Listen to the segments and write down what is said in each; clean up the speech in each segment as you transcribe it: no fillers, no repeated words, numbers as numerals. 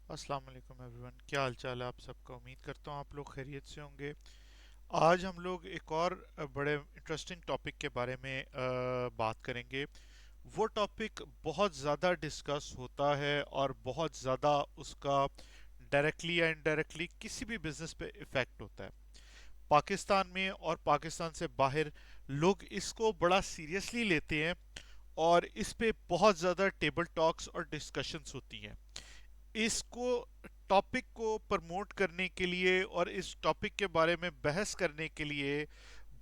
अस्सलाम वालेकुम एवरीवन, क्या हाल चाल है आप सबका। उम्मीद करता हूँ आप लोग खैरियत से होंगे। आज हम लोग एक और बड़े इंटरेस्टिंग टॉपिक के बारे में बात करेंगे। वो टॉपिक बहुत ज़्यादा डिस्कस होता है और बहुत ज़्यादा उसका डायरेक्टली या इनडायरेक्टली किसी भी बिजनेस पे इफ़ेक्ट होता है। पाकिस्तान में और पाकिस्तान से बाहर लोग इसको बड़ा सीरियसली लेते हैं और इस पे बहुत ज़्यादा टेबल टॉक्स और डिस्कशंस होती हैं। इसको टॉपिक को प्रमोट करने के लिए और इस टॉपिक के बारे में बहस करने के लिए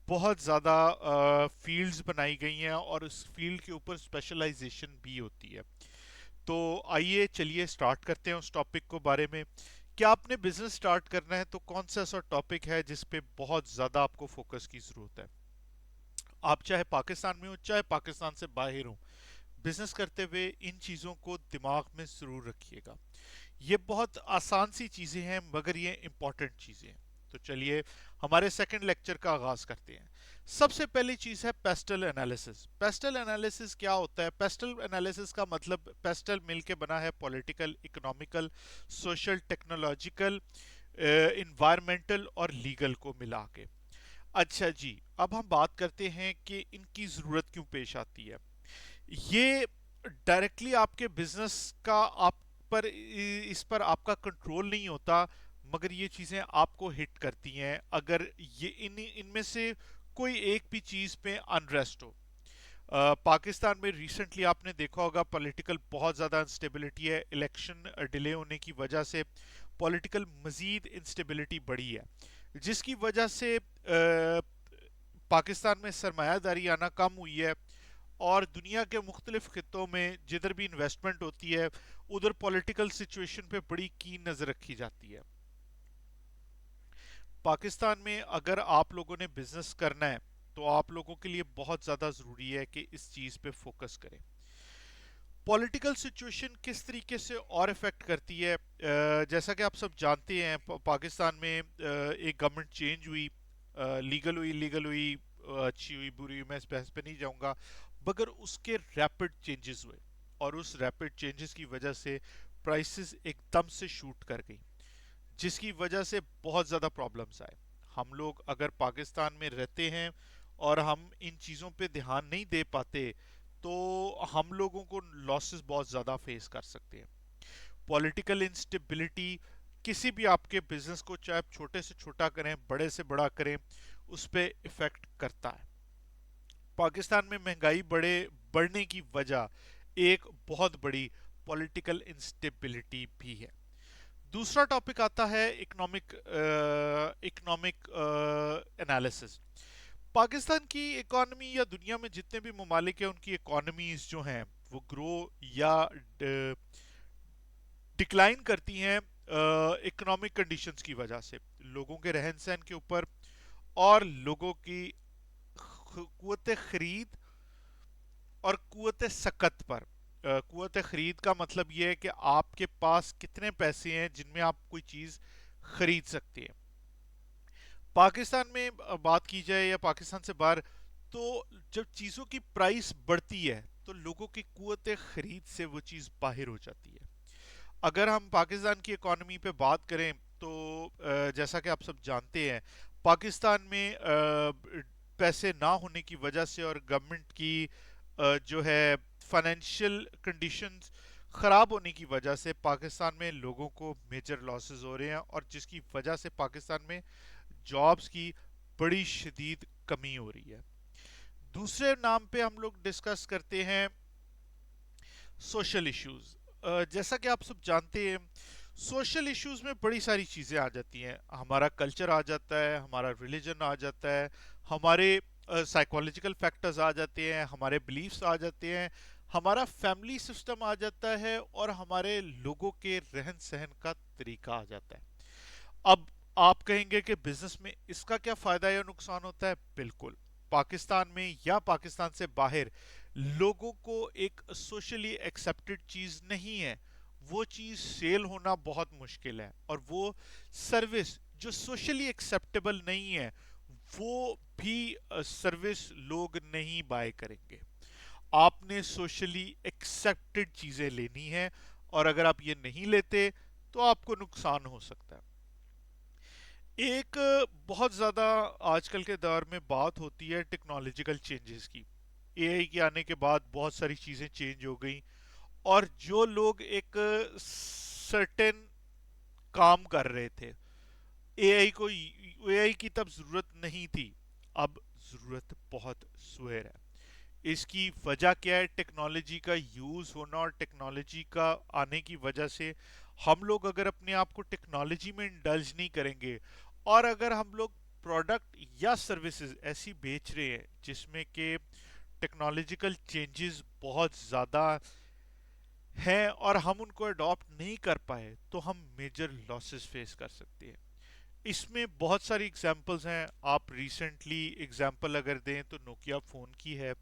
बहुत ज़्यादा फील्ड्स बनाई गई हैं और उस फील्ड के ऊपर स्पेशलाइजेशन भी होती है। तो आइए चलिए स्टार्ट करते हैं उस टॉपिक को बारे में। क्या आपने बिजनेस स्टार्ट करना है तो कौन सा ऐसा टॉपिक है जिस पे बहुत ज़्यादा आपको फोकस की ज़रूरत है। आप चाहे पाकिस्तान में हो चाहे पाकिस्तान से बाहर हो, बिजनेस करते हुए इन चीज़ों को दिमाग में ज़रूर रखिएगा। ये बहुत आसान सी चीज़ें हैं मगर ये इम्पॉर्टेंट चीज़ें हैं। तो चलिए हमारे सेकंड लेक्चर का आगाज करते हैं। सबसे पहली चीज़ है पेस्टल एनालिसिस। पेस्टल एनालिसिस क्या होता है? पेस्टल एनालिसिस का मतलब पेस्टल मिल के बना है political, economical, social, technological, environmental और लीगल को मिला के। अच्छा जी, अब हम बात करते हैं कि इनकी ज़रूरत क्यों पेश आती है। ये डायरेक्टली आपके बिजनेस का आप पर इस पर आपका कंट्रोल नहीं होता, मगर ये चीज़ें आपको हिट करती हैं अगर ये इनमें से कोई एक भी चीज़ पे अनरेस्ट हो। पाकिस्तान में रिसेंटली आपने देखा होगा पॉलिटिकल बहुत ज़्यादा इंस्टेबिलिटी है। इलेक्शन डिले होने की वजह से पॉलिटिकल मज़ीद इंस्टेबिलिटी बढ़ी है, जिसकी वजह से पाकिस्तान में सरमायादारी आना कम हुई है और दुनिया के मुख्तलिफ खित्तों में जिधर भी इन्वेस्टमेंट होती है उधर पॉलिटिकल सिचुएशन पे बड़ी कीन नज़र रखी जाती है। पाकिस्तान में अगर आप लोगों ने बिजनेस करना है तो आप लोगों के लिए बहुत ज़्यादा ज़रूरी है कि इस चीज़ पे फोकस करें। पॉलिटिकल सिचुएशन किस तरीके से और इफेक्ट करती है, जैसा कि आप सब जानते हैं पाकिस्तान में एक गवर्नमेंट चेंज हुई, लीगल हुई, लीगल हुई, अच्छी हुई, बुरी हुई, मैं इस बहस पे नहीं जाऊंगा। मगर उसके रैपिड चेंजेस हुए और उस रैपिड चेंजेस की वजह से प्राइसेस एकदम से शूट कर गई, जिसकी वजह से बहुत ज़्यादा प्रॉब्लम्स आए। हम लोग अगर पाकिस्तान में रहते हैं और हम इन चीज़ों पे ध्यान नहीं दे पाते तो हम लोगों को लॉसेस बहुत ज़्यादा फेस कर सकते हैं। पॉलिटिकल इंस्टेबिलिटी किसी भी आपके बिजनेस को, चाहे आप छोटे से छोटा करें बड़े से बड़ा करें, उस पर इफेक्ट करता है। पाकिस्तान में महंगाई बढ़ने की वजह एक बहुत बड़ी पॉलिटिकल इंस्टेबिलिटी भी है। दूसरा टॉपिक आता है इकोनॉमिक एनालिसिस। पाकिस्तान की इकोनॉमी या दुनिया में जितने भी ममालिक हैं उनकी इकोनॉमीज जो हैं वो ग्रो या डिक्लाइन करती हैं इकोनॉमिक कंडीशंस की वजह से, लोगों के रहन सहन के ऊपर और लोगों की कुव्वत खरीद और कुव्वत सकत पर। कुव्वत खरीद का मतलब यह है कि आपके पास कितने पैसे हैं जिनमें आप कोई चीज़ खरीद सकते हैं। पाकिस्तान में बात की जाए या पाकिस्तान से बाहर, तो जब चीज़ों की प्राइस बढ़ती है तो लोगों की कुव्वत खरीद से वो चीज़ बाहर हो जाती है। अगर हम पाकिस्तान की इकोनॉमी पे बात करें तो जैसा कि आप सब जानते हैं पाकिस्तान में पैसे ना होने की वजह से और गवर्नमेंट की जो है फाइनेंशियल कंडीशंस ख़राब होने की वजह से पाकिस्तान में लोगों को मेजर लॉसेस हो रहे हैं और जिसकी वजह से पाकिस्तान में जॉब्स की बड़ी शदीद कमी हो रही है। दूसरे नाम पे हम लोग डिस्कस करते हैं सोशल इश्यूज। जैसा कि आप सब जानते हैं सोशल इश्यूज में बड़ी सारी चीज़ें आ जाती हैं। हमारा कल्चर आ जाता है, हमारा रिलीजन आ जाता है, हमारे साइकोलॉजिकल फैक्टर्स आ जाते हैं, हमारे बिलीफ्स आ जाते हैं, हमारा फैमिली सिस्टम आ जाता है और हमारे लोगों के रहन सहन का तरीका आ जाता है। अब आप कहेंगे कि बिजनेस में इसका क्या फायदा या नुकसान होता है? बिल्कुल। पाकिस्तान में या पाकिस्तान से बाहर लोगों को एक सोशली एक्सेप्टेड चीज नहीं है, वो चीज सेल होना बहुत मुश्किल है और वो सर्विस जो सोशली एक्सेप्टेबल नहीं है वो भी सर्विस लोग नहीं बाय करेंगे। आपने सोशली एक्सेप्टेड चीजें लेनी है और अगर आप ये नहीं लेते تو آپ کو نقصان ہو سکتا ہے. ایک بہت زیادہ آج کل کے دور میں بات ہوتی ہے ٹیکنالوجیکل چینجز کی. اے آئی کے آنے کے بعد بہت ساری چیزیں چینج ہو گئیں، اور جو لوگ ایک سرٹن کام کر رہے تھے، اے آئی کی تب ضرورت نہیں تھی، اب ضرورت بہت سویر ہے. اس کی وجہ کیا ہے؟ ٹیکنالوجی کا یوز ہونا، اور ٹیکنالوجی کا آنے کی وجہ سے ہم لوگ اگر اپنے آپ کو ٹیکنالوجی میں انڈلج نہیں کریں گے، اور اگر ہم لوگ پروڈکٹ یا سروسز ایسی بیچ رہے ہیں جس میں کہ ٹیکنالوجیکل چینجز بہت زیادہ ہیں اور ہم ان کو اڈاپٹ نہیں کر پائے، تو ہم میجر لاسز فیس کر سکتے ہیں. اس میں بہت ساری ایگزامپلز ہیں. آپ ریسنٹلی ایگزامپل اگر دیں تو نوکیا فون کی ہے،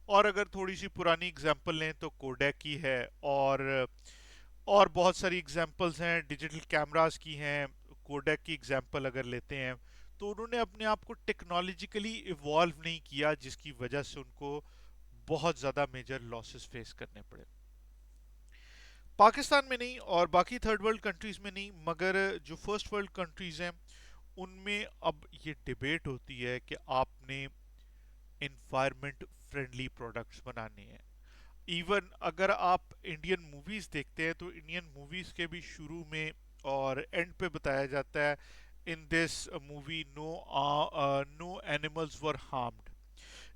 اور اگر تھوڑی سی پرانی ایگزامپل لیں تو کوڈیک کی ہے، اور بہت ساری ایگزامپلز ہیں ڈیجیٹل کیمراز کی ہیں. کوڈیک کی ایگزامپل اگر لیتے ہیں تو انہوں نے اپنے آپ کو ٹیکنالوجیکلی ایوالو نہیں کیا، جس کی وجہ سے ان کو بہت زیادہ میجر لاسز فیس کرنے پڑے. پاکستان میں نہیں اور باقی تھرڈ ورلڈ کنٹریز میں نہیں، مگر جو فرسٹ ورلڈ کنٹریز ہیں ان میں اب یہ ڈیبیٹ ہوتی ہے کہ آپ نے انوائرمنٹ فرینڈلی پروڈکٹس بنانے ہیں. ایون اگر آپ انڈین موویز دیکھتے ہیں تو انڈین موویز کے بھی شروع میں اور اینڈ پہ بتایا جاتا ہے in this movie no animals were harmed.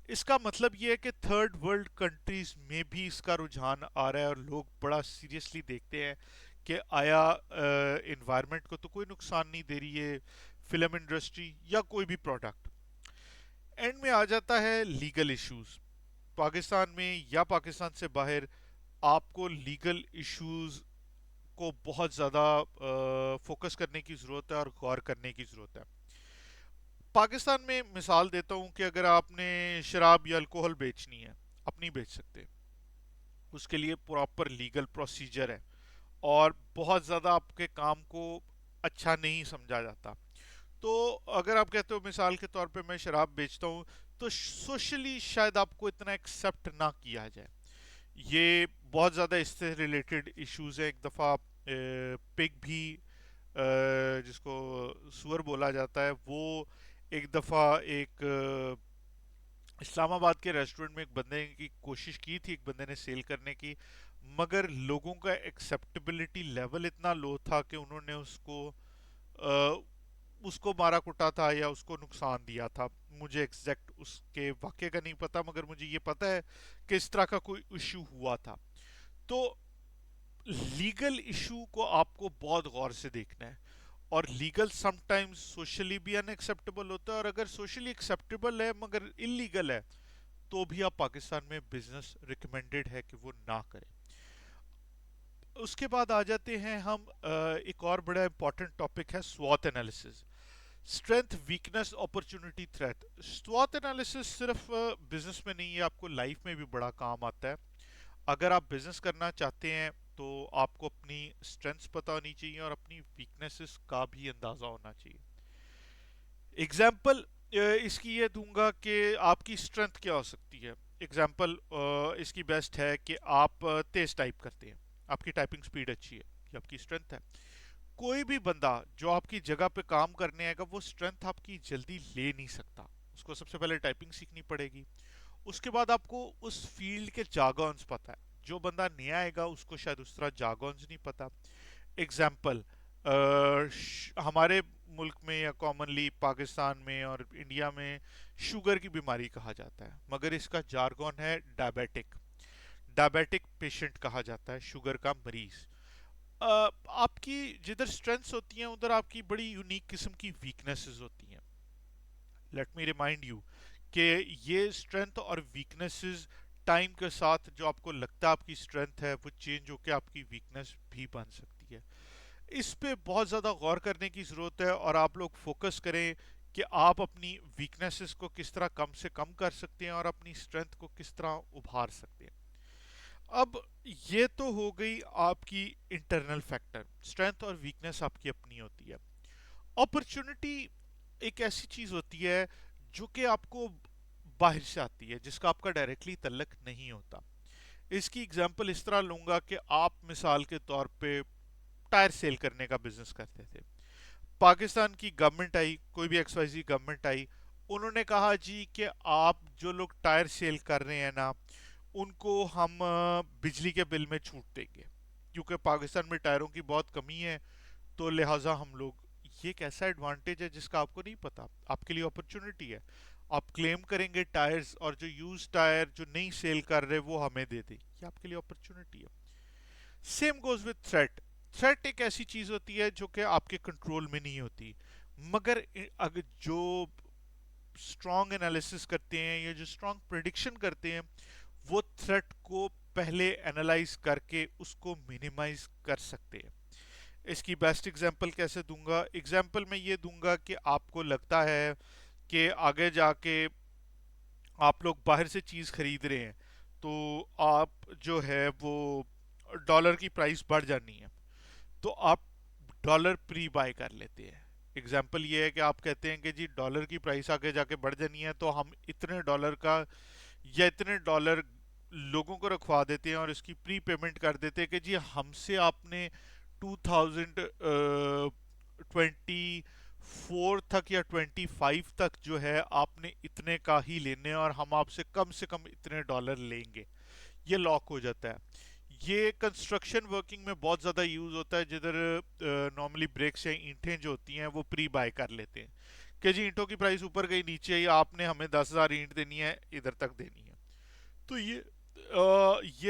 اس کا مطلب یہ ہے کہ تھرڈ ورلڈ کنٹریز میں بھی اس کا رجحان آ رہا ہے، اور لوگ بڑا سیریسلی دیکھتے ہیں کہ آیا انوائرمنٹ کو تو کوئی نقصان نہیں دے رہی ہے فلم انڈسٹری یا کوئی بھی پروڈکٹ. اینڈ میں آ جاتا ہے لیگل ایشوز. پاکستان میں یا پاکستان سے باہر آپ کو لیگل ایشوز کو بہت زیادہ فوکس کرنے کی ضرورت ہے اور غور کرنے کی ضرورت ہے. پاکستان میں مثال دیتا ہوں کہ اگر آپ نے شراب یا الکوہل بیچنی ہے، آپ نہیں بیچ سکتے. اس کے لیے پراپر لیگل پروسیجر ہے، اور بہت زیادہ آپ کے کام کو اچھا نہیں سمجھا جاتا. تو اگر آپ کہتے ہو مثال کے طور پہ میں شراب بیچتا ہوں، تو سوشلی شاید آپ کو اتنا ایکسیپٹ نہ کیا جائے. یہ بہت زیادہ اس سے ریلیٹڈ ایشوز ہیں. ایک دفعہ پگ بھی جس کو سور بولا جاتا ہے، وہ ایک دفعہ ایک اسلام آباد کے ریسٹورنٹ میں ایک بندے کی کوشش کی تھی، ایک بندے نے سیل کرنے کی، مگر لوگوں کا ایکسیپٹیبلٹی لیول اتنا لو تھا کہ انہوں نے اس کو مارا کٹا تھا یا اس کو نقصان دیا تھا. مجھے ایگزیکٹ اس کے واقعے کا نہیں پتا، مگر مجھے یہ پتا ہے کہ اس طرح کا کوئی ایشو ہوا تھا. تو لیگل ایشو کو آپ کو بہت غور سے دیکھنا ہے، اور لیگل سم ٹائمز سوشلی بھی ان ایکسیپٹیبل ہوتا ہے، اور اگر سوشلی ایکسیپٹیبل ہے مگر انلیگل ہے تو بھی آپ پاکستان میں بزنس ریکمینڈڈ ہے کہ وہ نہ کریں. اس کے بعد آ جاتے ہیں ہم ایک اور بڑا امپورٹنٹ ٹاپک ہے سوات analysis. Strength, weakness, opportunity, threat. سوات انالیسز صرف بزنس میں نہیں ہے، آپ کو لائف میں بھی بڑا کام آتا ہے. اگر آپ بزنس کرنا چاہتے ہیں تو آپ کو اپنی اسٹرینتھس پتہ ہونی چاہیے اور اپنی ویکنیسز کا بھی اندازہ ہونا چاہیے. ایگزامپل اس کی یہ دوں گا کہ آپ کی اسٹرینتھ کیا ہو سکتی ہے. ایگزامپل اس کی بیسٹ ہے کہ آپ تیز ٹائپ کرتے ہیں، آپ کی ٹائپنگ سپیڈ اچھی ہے، یہ آپ کی اسٹرینتھ ہے. کوئی بھی بندہ جو آپ کی جگہ پہ کام کرنے آئے گا وہ اسٹرینتھ آپ کی جلدی لے نہیں سکتا. اس کو سب سے پہلے ٹائپنگ سیکھنی پڑے گی، اس کے بعد آپ کو اس فیلڈ کے جاگونس پتہ ہے. جو بندہ نیا آئے گا اس کو شاید اس طرح جاگونس نہیں پتا. ایگزامپل ہمارے ملک میں یا کامنلی پاکستان میں اور انڈیا میں شوگر کی بیماری کہا جاتا ہے، مگر اس کا جارگون ہے ڈائبیٹک. ڈائبیٹک پیشنٹ کہا جاتا ہے، شوگر کا مریض. آپ کی جدھر اسٹرینتھس ہوتی ہیں ادھر آپ کی بڑی یونیک قسم کی ویکنیسز ہوتی ہیں. لیٹ می ریمائنڈ یو کہ یہ اسٹرینتھ اور ویکنیسز ٹائم کے ساتھ جو آپ کو لگتا ہے آپ کی اسٹرینتھ ہے وہ چینج ہو کے آپ کی ویکنیس بھی بن سکتی ہے. اس پہ بہت زیادہ غور کرنے کی ضرورت ہے، اور آپ لوگ فوکس کریں کہ آپ اپنی ویکنیسز کو کس طرح کم سے کم کر سکتے ہیں اور اپنی اسٹرینتھ کو کس طرح ابھار سکتے ہیں. اب یہ تو ہو گئی آپ کی انٹرنل فیکٹر، اسٹرینتھ اور ویکنیس آپ کی اپنی ہوتی ہے. اپرچونٹی ایک ایسی چیز ہوتی ہے جو کہ آپ کو باہر سے آتی ہے، جس کا آپ کا ڈائریکٹلی تعلق نہیں ہوتا. اس کی اگزامپل اس طرح لوں گا کہ آپ مثال کے طور پہ टायर सेल करने का बिजनेस करते थे। पाकिस्तान की गवर्नमेंट आई, कोई भी XYZ गवर्नमेंट आई, उन्होंने कहा जी कि आप जो लोग टायर सेल कर रहे हैं ना, उनको हम बिजली के बिल में छूट देंगे, क्योंकि पाकिस्तान में टायरों की बहुत कमी है, तो लिहाजा हम लोग, ये एक ऐसा एडवांटेज है जिसका आपको नहीं पता, आपके लिए अपॉर्चुनिटी है। आप क्लेम करेंगे टायर्स, और जो यूज टायर जो नहीं सेल कर रहे वो हमें दे दे, ये आपके लिए अपॉर्चुनिटी है। Same goes with threat. Threat एक ऐसी चीज होती है जो कि आपके कंट्रोल में नहीं होती, मगर अगर जो स्ट्रॉन्ग एनालिसिस करते हैं या जो स्ट्रॉन्ग प्रिडिक्शन करते हैं, वो थ्रेट को पहले एनालाइज करके उसको मिनिमाइज कर सकते हैं। इसकी बेस्ट एग्जांपल कैसे दूंगा? एग्जांपल मैं ये दूंगा कि आपको लगता है कि आगे जाके आप लोग बाहर से चीज़ खरीद रहे हैं, तो आप जो है वो डॉलर की प्राइस बढ़ जानी है, तो आप डॉलर प्री बाय कर लेते हैं। एग्जाम्पल ये है कि आप कहते हैं कि जी डॉलर की प्राइस आगे जाके बढ़ जानी है, तो हम इतने डॉलर का या इतने डॉलर लोगों को रखवा देते हैं और इसकी प्री पेमेंट कर देते हैं कि जी हमसे आपने 2024 तक या 25 तक जो है आपने इतने का ही लेने हैं, और हम आपसे कम से कम इतने डॉलर लेंगे। ये लॉक हो जाता है। ये कंस्ट्रक्शन वर्किंग में बहुत ज़्यादा यूज़ होता है, जिधर नॉर्मली ब्रिक्स या ईंटें जो होती हैं वो प्री बाय कर लेते हैं कि जी ईंटों की प्राइस ऊपर गई नीचे आई, आपने हमें 10,000 ईंट देनी है, इधर तक देनी है। तो ये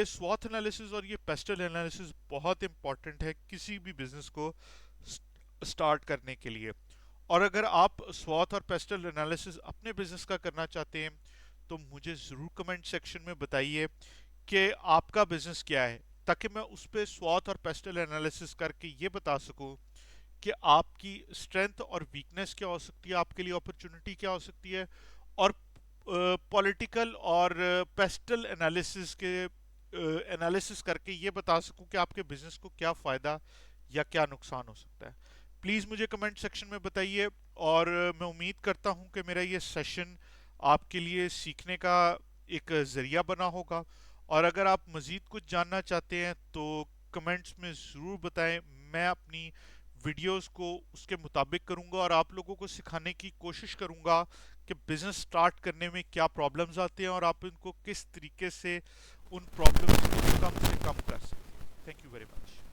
स्वॉट एनालिसिस और ये पेस्टल एनालिसिस बहुत इंपॉर्टेंट है किसी भी बिजनेस को स्टार्ट करने के लिए। और अगर आप स्वॉट और पेस्टल एनालिसिस अपने बिजनेस का करना चाहते हैं, तो मुझे ज़रूर कमेंट सेक्शन में बताइए कि आपका बिजनेस क्या है, ताकि मैं उस पर स्वॉट और पेस्टल एनालिसिस करके ये बता सकूं कि आपकी स्ट्रेंथ और वीकनेस क्या हो सकती है, आपके लिए अपॉर्चुनिटी क्या हो सकती है, और पॉलिटिकल और पेस्टल एनालिसिस के एनालिसिस करके ये बता सकूं कि आपके बिजनेस को क्या फ़ायदा या क्या नुकसान हो सकता है। प्लीज़ मुझे कमेंट सेक्शन में बताइए, और मैं उम्मीद करता हूं कि मेरा ये सेशन आपके लिए सीखने का एक ज़रिया बना होगा। और अगर आप मज़ीद कुछ जानना चाहते हैं तो कमेंट्स में ज़रूर बताएं, मैं अपनी वीडियोस को उसके मुताबिक करूंगा और आप लोगों को सिखाने की कोशिश करूंगा कि बिजनेस स्टार्ट करने में क्या प्रॉब्लम्स आते हैं और आप इनको किस तरीके से उन प्रॉब्लम्स को कम से कम कर सकते हैं। Thank you very much.